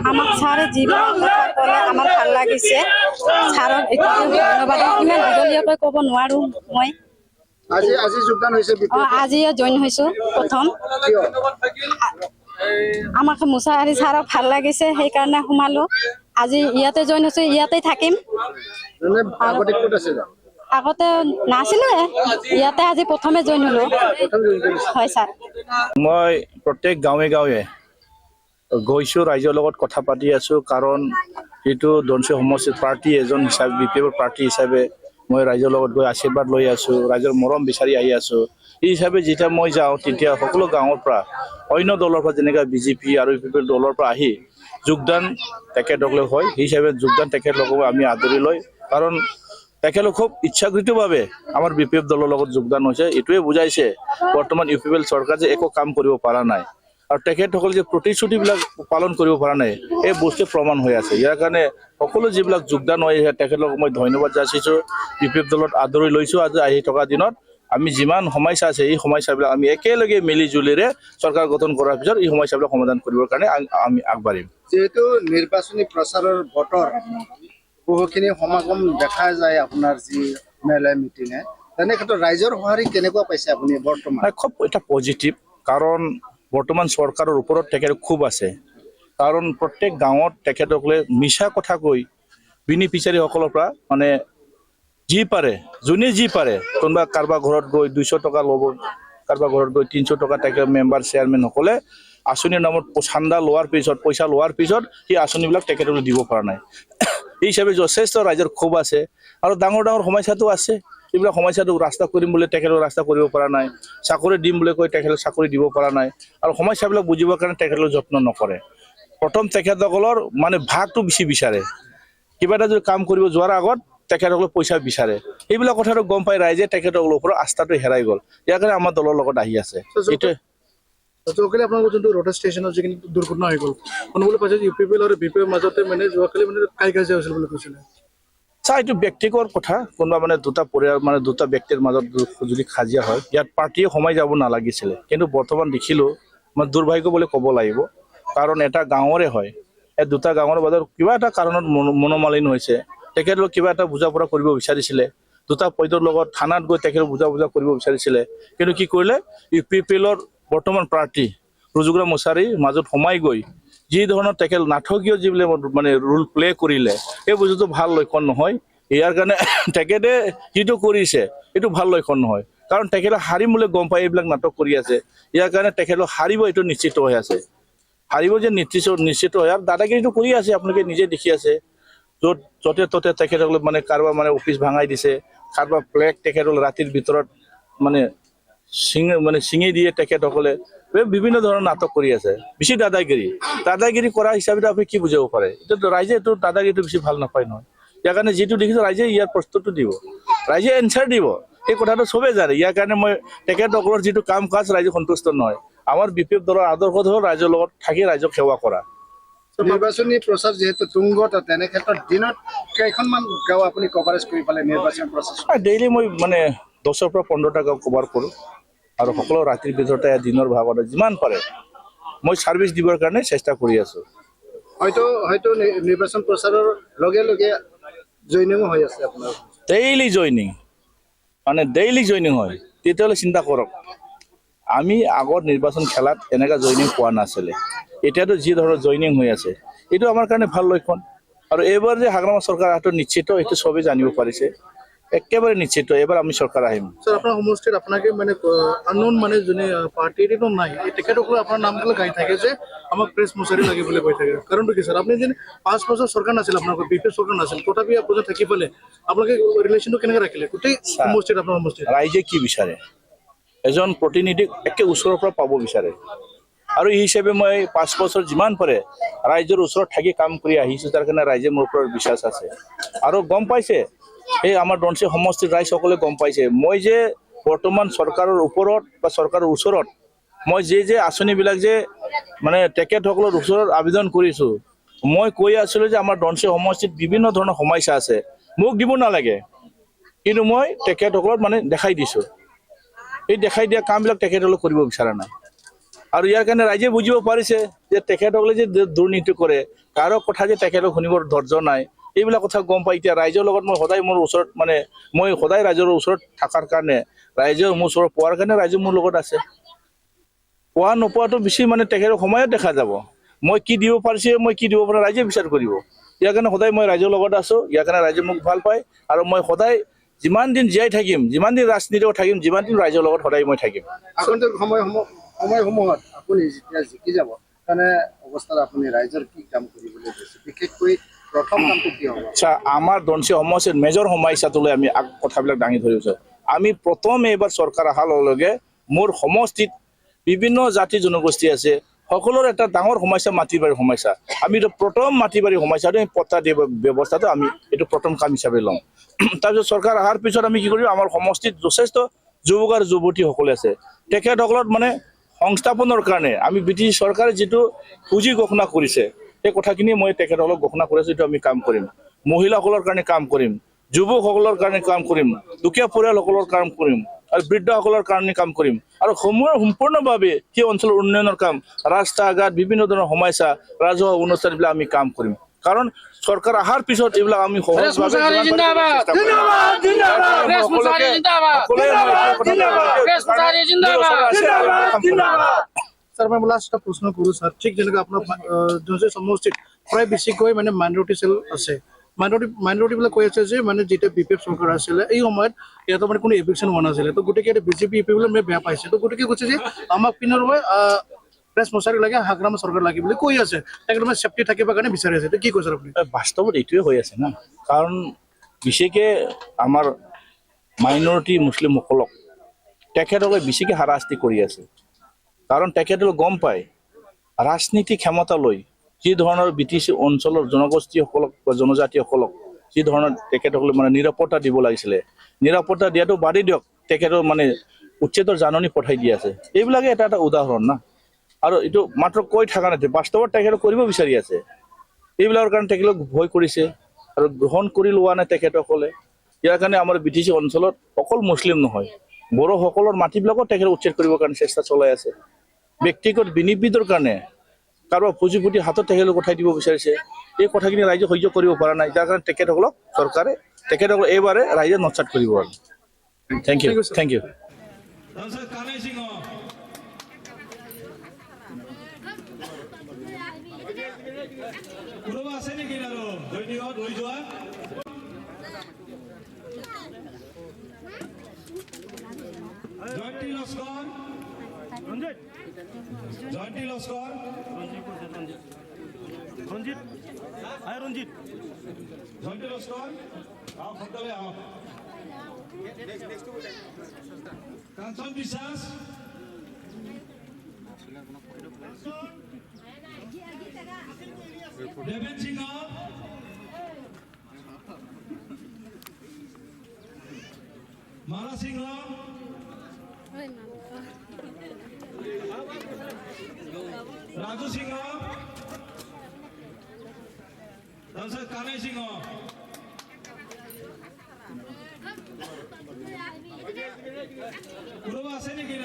আমাক ছাৰে যিবিলাক কথা ক'লে আমাৰ ভাল লাগিছে। ছাৰক এইটো ধন্যবাদ ইমান দীঘলীয়াকৈ ক'ব নোৱাৰোঁ মই। আজি যোগদান হৈছে আজিয়ে জইন হৈছোঁ প্ৰথম। আমাক মুছাহাৰী ছাৰক ভাল লাগিছে সেইকাৰণে সোমালোঁ। আজি ইয়াতে জইন হৈছোঁ, ইয়াতে থাকিম। আগতে নাছিলোঁ, ইয়াতে আজি প্ৰথমে জইন হ'লোঁ। হয় ছাৰ। মই প্ৰত্যেক গাঁৱে গাঁৱে গৈছোঁ, ৰাইজৰ লগত কথা পাতি আছোঁ। কাৰণ যিটো ধনশিৰি সমষ্টিৰ প্ৰাৰ্থী এজন হিচাপে BPF প্ৰাৰ্থী হিচাপে মই ৰাইজৰ লগত গৈ আশীৰ্বাদ লৈ আছোঁ, ৰাইজৰ মৰম বিচাৰি আহি আছোঁ। এই হিচাপে যেতিয়া মই যাওঁ তেতিয়া সকলো গাঁৱৰ পৰা অন্য দলৰ পৰা যেনেকৈ BJP আৰু UPP দলৰ পৰা আহি যোগদান তেখেতসকলে হয়। সেই হিচাপে যোগদান তেখেতলোকক আমি আদৰি লৈ, কাৰণ তেখেতলোক খুব ইচ্ছাকৃতভাৱে আমাৰ BPF দলৰ লগত যোগদান হৈছে। এইটোৱে বুজাইছে বৰ্তমান UPP চৰকাৰ যে একো কাম কৰিব পৰা নাই আৰু তেখেতসকলে যে প্ৰতিশ্ৰুতিবিলাক পালন কৰিব পৰা নাই, এই বস্তু প্ৰমাণ হৈ আছে। ইয়াৰ কাৰণে সকলো যিবিলাক যোগদান হয় তেখেতলোকক মই ধন্যবাদ যাচিছোঁ। BPF দলত আদৰি লৈছোঁ। আজি আহি থকা দিনত আমি যিমান সমস্যা আছে এই সমস্যাবিলাক আমি একেলগে মিলি জুলিৰে চৰকাৰ গঠন কৰাৰ পিছত এই সমস্যাবিলাক সমাধান কৰিবৰ কাৰণে আমি আগবাঢ়িম। যিহেতু নিৰ্বাচনী প্ৰচাৰৰ বতৰ, বহুখিনি সমাগম দেখা যায় আপোনাৰ যি মেলা মিটিঙে, তেনে ক্ষেত্ৰত ৰাইজৰ সঁহাৰি কেনেকুৱা পাইছে আপুনি বৰ্তমান? খুব এটা পজিটিভ, কাৰণ বৰ্তমান চৰকাৰৰ ওপৰত তেখেত খুব আছে। কাৰণ প্ৰত্যেক গাঁৱত তেখেতসকলে মিছা কথা কৈ বেনিফিচিয়াৰীসকলৰ পৰা মানে যি পাৰে, যোনে যি পাৰে, কোনোবা কাৰোবাৰ ঘৰত গৈ 200 টকা ল'ব, কাৰোবাৰ ঘৰত গৈ 300 টকা তেখেত মেম্বাৰ চেয়াৰমেনসকলে আঁচনিৰ নামত চান্দা লোৱাৰ পিছত, পইচা লোৱাৰ পিছত সেই আঁচনিবিলাক তেখেতসকলে দিব পৰা নাই। এই হিচাপে যথেষ্ট ৰাইজৰ ক্ষোভ আছে আৰু ডাঙৰ ডাঙৰ সমস্যাটো আছে। এইবিলাক সমস্যাটো ৰাস্তা কৰিম বুলি তেখেতলোকে ৰাস্তা কৰিব পৰা নাই, চাকৰি দিম বুলি কৈ তেখেতলোকে চাকৰি দিব পৰা নাই আৰু সমস্যাবিলাক বুজিবৰ কাৰণে তেখেতলোকে যত্ন নকৰে। প্ৰথম তেখেতসকলৰ মানে ভাগটো বেছি বিচাৰে, কিবা এটা যদি কাম কৰিব যোৱাৰ আগত তেখেতসকলে পইচা বিচাৰে। এইবিলাক কথাটো গম পাই ৰাইজে তেখেতসকলৰ ওপৰত আস্থাটো হেৰাই গ'ল। ইয়াৰ কাৰণে আমাৰ দলৰ লগত আহি আছে। এইটোৱে যোৱাকালি আপোনালোকৰ যোনটো ৰোড ষ্টেচনত যিখিনি দুৰ্ঘটনা হৈ গ'ল, শুনিবলৈ পাইছে যে UPP আৰু BPF মাজতে মানে যোৱাকালি মানে কাজিয়া হৈছিল বুলি কৈছিলে। এইটো ব্যক্তিগত কথা। কোনোবা মানে দুটা পৰিয়াল মানে দুটা ব্যক্তিৰ মাজত যদি কাজিয়া হয়, ইয়াত পাৰ্টীয়ে সোমাই যাব নালাগিছিলে। কিন্তু বৰ্তমান দেখিলোঁ মই দুৰ্ভাগ্য বুলি ক'ব লাগিব, কাৰণ এটা গাঁৱৰে হয়, এই দুটা গাঁৱৰ মাজত কিবা এটা কাৰণত মনোমালিন্য হৈছে। তেখেতলোক কিবা এটা বুজা পৰা কৰিব বিচাৰিছিলে, দুটা পক্ষৰ লগত থানাত গৈ তেখেতক বুজা কৰিব বিচাৰিছিলে। কিন্তু কি কৰিলে, UPPৰ বৰ্তমান প্ৰাৰ্থী ৰুজুগৰা মুছাৰীৰ মাজত সোমাই গৈ যি ধৰণৰ তেখেত নাটকীয় যিবিলাক মানে ৰোল প্লে কৰিলে, এই বস্তুটো ভাল লক্ষণ নহয়। ইয়াৰ কাৰণে তেখেতে যিটো কৰিছে এইটো ভাল লক্ষণ নহয়, কাৰণ তেখেতে হাৰিম বুলি গম পাই এইবিলাক নাটক কৰি আছে। ইয়াৰ কাৰণে তেখেতক হাৰিব এইটো নিশ্চিত হৈ আছে, হাৰিব যে নিশ্চিত হয়। আৰু দাদাগিৰিটো কৰি আছে, আপোনালোকে নিজে দেখি আছে। য'তে ত'তে তেখেতসকলে মানে কাৰোবাৰ মানে অফিচ ভাঙাই দিছে, কাৰোবাৰ ফ্লেগ তেখেতসকলে ৰাতিৰ ভিতৰত মানে ছিঙি দিয়ে। তেখেতসকলে বিভিন্ন ধৰণৰ নাটক কৰি আছে, বেছি দাদাগিৰি কৰা হিচাপে আপুনি কি বুজাব পাৰে? এইটো ৰাইজে এইটো দাদাগিৰিটো বেছি ভাল নাপায় নহয়। ইয়াৰ কাৰণে যিটো দেখিছোঁ ৰাইজে ইয়াৰ প্ৰস্তুতটো দিব, ৰাইজে এনচাৰ দিব, এই কথাটো চবেই জানে। ইয়াৰ কাৰণে মই তেখেতসকলৰ যিটো কাম কাজ ৰাইজে সন্তুষ্ট নহয়। আমাৰ BPF দলৰ আদৰ্শ হ'ল ৰাইজৰ লগত থাকি ৰাইজক সেৱা কৰা। নিৰ্বাচনী প্ৰচাৰ যিহেতু তুংগত, তেনে ক্ষেত্ৰত দিনত কেইখনমান গাঁও আপুনি কভাৰেজ কৰি পালে নিৰ্বাচনী প্ৰচাৰ? ডেইলি মই মানে 10ৰ পৰা 15টা গাঁও কভাৰ কৰোঁ আৰু সকলো ৰাতিৰ ভিতৰতে দিনৰ ভাগতে যিমান পাৰে মই ছাৰ্ভিচ দিবৰ কাৰণে চেষ্টা কৰি আছোঁ। হয়তো নিৰ্বাচন প্ৰচাৰৰ লগে লগে জইনিঙো হৈ আছে আপোনাৰ? ডেইলি জইনিং হয়। তেতিয়াহ'লে চিন্তা কৰক, আমি আগৰ নিৰ্বাচন খেলাত এনেকুৱা জইনিং পোৱা নাছিলে। এতিয়াতো যি ধৰণৰ জইনিং হৈ আছে, এইটো আমাৰ কাৰণে ভাল লক্ষণ। আৰু এইবাৰ যে হাগ্ৰামা চৰকাৰ হাতত নিশ্চিত, এইটো চবেই জানিব পাৰিছে, একেবাৰে নিশ্চিত এইবাৰ আমি চৰকাৰ আহিম। স্যাৰ, আপোনাৰ সমষ্টিত আপোনাকে মানে আননোন মানে যোনে পাৰ্টিৰ নাই, তেখেতসকলে আপোনাৰ নামটো গাই থাকে যে আমাক প্ৰেছ মুছাৰী লাগে বুলি কৈ থাকে। কাৰণটো কি স্যাৰ? আপুনি যেন 5 বছৰ চৰকাৰ নাছিল, আপোনালোকৰ BPF চৰকাৰ নাছিল, তথাপি আপুনি থাকি পেলাই আপোনালোকে ৰিলেশ্যনটো কেনেকৈ ৰাখিলে গোটেই সমষ্টিত? আপোনাৰ সমষ্টিত ৰাইজে কি বিচাৰে? এজন প্ৰতিনিধিক একে ওচৰৰ পৰা পাব বিচাৰে। আৰু এই হিচাপে মই 5 বছৰ যিমান পাৰে ৰাইজৰ ওচৰত থাকি কাম কৰি আহিছোঁ। তাৰ কাৰণে ৰাইজে মোৰ ওপৰত বিশ্বাস আছে আৰু গম পাইছে, এই আমাৰ ধনশিৰি সমষ্টিৰ ৰাইজসকলে গম পাইছে মই যে বৰ্তমান চৰকাৰৰ ওপৰত বা চৰকাৰৰ ওচৰত মই যে আঁচনিবিলাক যে মানে তেখেতসকলৰ ওচৰত আবেদন কৰিছোঁ। মই কৈ আছিলোঁ যে আমাৰ ধনশিৰি সমষ্টিত বিভিন্ন ধৰণৰ সমস্যা আছে, মোক দিব নালাগে, কিন্তু মই তেখেতসকলক মানে দেখাই দিছোঁ। এই দেখাই দিয়া কামবিলাক তেখেতসকলে কৰিব বিচৰা নাই। আৰু ইয়াৰ কাৰণে ৰাইজে বুজিব পাৰিছে যে তেখেতসকলে যে দুৰ্নীতি কৰে, কাৰো কথা যে তেখেতক শুনিবৰ ধৈৰ্য নাই, এইবিলাক কথা গম পাই। এতিয়া ৰাইজৰ লগত মই সদায় মোৰ ওচৰত মানে মই সদায় ৰাইজৰ ওচৰত থকাৰ কাৰণে, ৰাইজৰ মোৰ ওচৰত পোৱাৰ কাৰণে ৰাইজে মোৰ লগত আছে। পোৱা নোপোৱাটো বেছি মানে তেখেতৰ সময়ত দেখা যাব। মই কি দিব পাৰিছে, মই কি দিব পৰা ৰাইজে বিচাৰ কৰিব। ইয়াৰ কাৰণে সদায় মই ৰাইজৰ লগত আছো। ইয়াৰ কাৰণে ৰাইজে মোক ভাল পায় আৰু মই সদায় যিমান দিন জীয়াই থাকিম, যিমান দিন ৰাজনীতিত থাকিম, যিমান দিন ৰাইজৰ লগত সদায় মই থাকিম। আগন্তুক সময়সমূহত আপুনি যেতিয়া জিকি যাব তেনে অৱস্থাত আপুনি ৰাইজৰ কি কাম কৰিবলৈ গৈছে, বিশেষকৈ প্ৰথম কামটো কি হ'ব? আচ্ছা, আমাৰ ধনশিৰি সমষ্টিৰ মেজৰ সমস্যাটো লৈ আমি কথাবিলাক দাঙি ধৰিছোঁ। আমি প্ৰথম এইবাৰ চৰকাৰ অহাৰ লগে লগে মোৰ সমষ্টিত বিভিন্ন জাতি জনগোষ্ঠী আছে, সকলোৰে এটা ডাঙৰ সমস্যা মাটি বাৰীৰ সমস্যা। আমি এইটো প্ৰথম মাটি বাৰীৰ সমস্যাটো পট্টা দিয়া ব্যৱস্থাটো আমি এইটো প্ৰথম কাম হিচাপে ল'ম। তাৰপিছত চৰকাৰ অহাৰ পিছত আমি কি কৰিম, আমাৰ সমষ্টিত যথেষ্ট যুৱক আৰু যুৱতীসকলে আছে, তেখেতসকলৰ মানে সংস্থাপনৰ কাৰণে আমি ব্ৰিটিছ চৰকাৰে যিটো পুঁজি ঘোষণা কৰিছে, সেই কথাখিনি মই তেখেতসকলক ঘোষণা কৰিছোঁ, এইটো আমি কাম কৰিম। মহিলাসকলৰ কাৰণে কাম কৰিম, যুৱকসকলৰ কাৰণে কাম কৰিম, দুখীয়া পৰিয়ালসকলৰ কাম কৰিম আৰু বৃদ্ধসকলৰ কাৰণে কাম কৰিম। আৰু সম্পূৰ্ণভাৱে সেই অঞ্চলৰ উন্নয়নৰ কাম, ৰাস্তা ঘাট, বিভিন্ন ধৰণৰ সমস্যা, ৰাজহুৱা অনুষ্ঠান এইবিলাক আমি কাম কৰিম। কাৰণ চৰকাৰ অহাৰ পিছত এইবিলাক আমি সহজভাৱে স্যাৰ মই লাষ্ট এটা প্ৰশ্ন কৰোঁ স্যাৰ, ঠিক যেনেকৈ আপোনাৰ ধনশিৰি সমষ্টিত প্ৰায় বেছিকৈ মানে মাইনৰিটি চেল আছে, মাইনৰিটিবিলাক কৈ আছে যে মানে যেতিয়া BPF চৰকাৰ আছিলে এই সময়ত ইয়াতে মানে কোনো এভিকশ্যন হোৱা নাছিলে, তো গতিকে এতিয়া BJP বিলাক মানে বেয়া পাইছে, তো গতিকে কৈছে যে আমাক পিনৰ পৰা প্ৰেছ মছাৰি লাগে, হাগ্ৰামা চৰকাৰ লাগে বুলি কৈ আছে, তেখেতে মানে ছেফটি থাকিবৰ কাৰণে বিচাৰি আছে। তো কি কৈছে আপুনি? বাস্তৱত এইটোৱে হৈ আছে না, কাৰণ বিশেষকৈ আমাৰ মাইনৰিটি মুছলিমসকলক তেখেতসকলে বেছিকৈ হাৰাশাস্তি কৰি আছে। কাৰণ তেখেতসকলে গম পায় ৰাজনীতি ক্ষমতা লৈ যি ধৰণৰ BTC অঞ্চলৰ জনগোষ্ঠীসকলক বা জনজাতিসকলক যি ধৰণৰ তেখেতসকলে মানে নিৰাপত্তা দিব লাগিছিলে, নিৰাপত্তা দিয়াটো বাদেই দিয়ক, তেখেতৰ মানে উচ্ছেদৰ জাননী পঠাই দি আছে। এইবিলাকে এটা এটা উদাহৰণ না, আৰু এইটো মাত্ৰ কৈ থকা নাই, বাস্তৱত তেখেতক কৰিব বিচাৰি আছে। এইবিলাকৰ কাৰণে তেখেতক ভয় কৰিছে আৰু গ্ৰহণ কৰি লোৱা নাই তেখেতসকলে। ইয়াৰ কাৰণে আমাৰ BTC অঞ্চলত অকল মুছলিম নহয়, বড়োসকলৰ মাটিবিলাকো তেখেতে উচ্ছেদ কৰিবৰ কাৰণে চেষ্টা চলাই আছে। ব্যক্তিগত বিনিবিদৰ কাৰণে কাৰোবাৰ পুঁজিপুতি হাতত তেখেতলোক উঠাই দিব বিচাৰিছে। এই কথাখিনি ৰাইজে সহ্য কৰিব পৰা নাই, যাৰ কাৰণে তেখেতসকলক চৰকাৰে তেখেতসকলক এইবাৰে ৰাইজে নৎসাত কৰিব আৰু। Thank you, thank you. Jayanti Laskar Ranjit Jayanti Laskar আহক, সোনকালে আহক। কাঞ্চন বিশ্বাস, দেৱেন সিংহ, মালা সিংহ, ৰাজু সিংহ, তাৰপিছত কানাই সিংহ, কোনোবা আছে নেকি?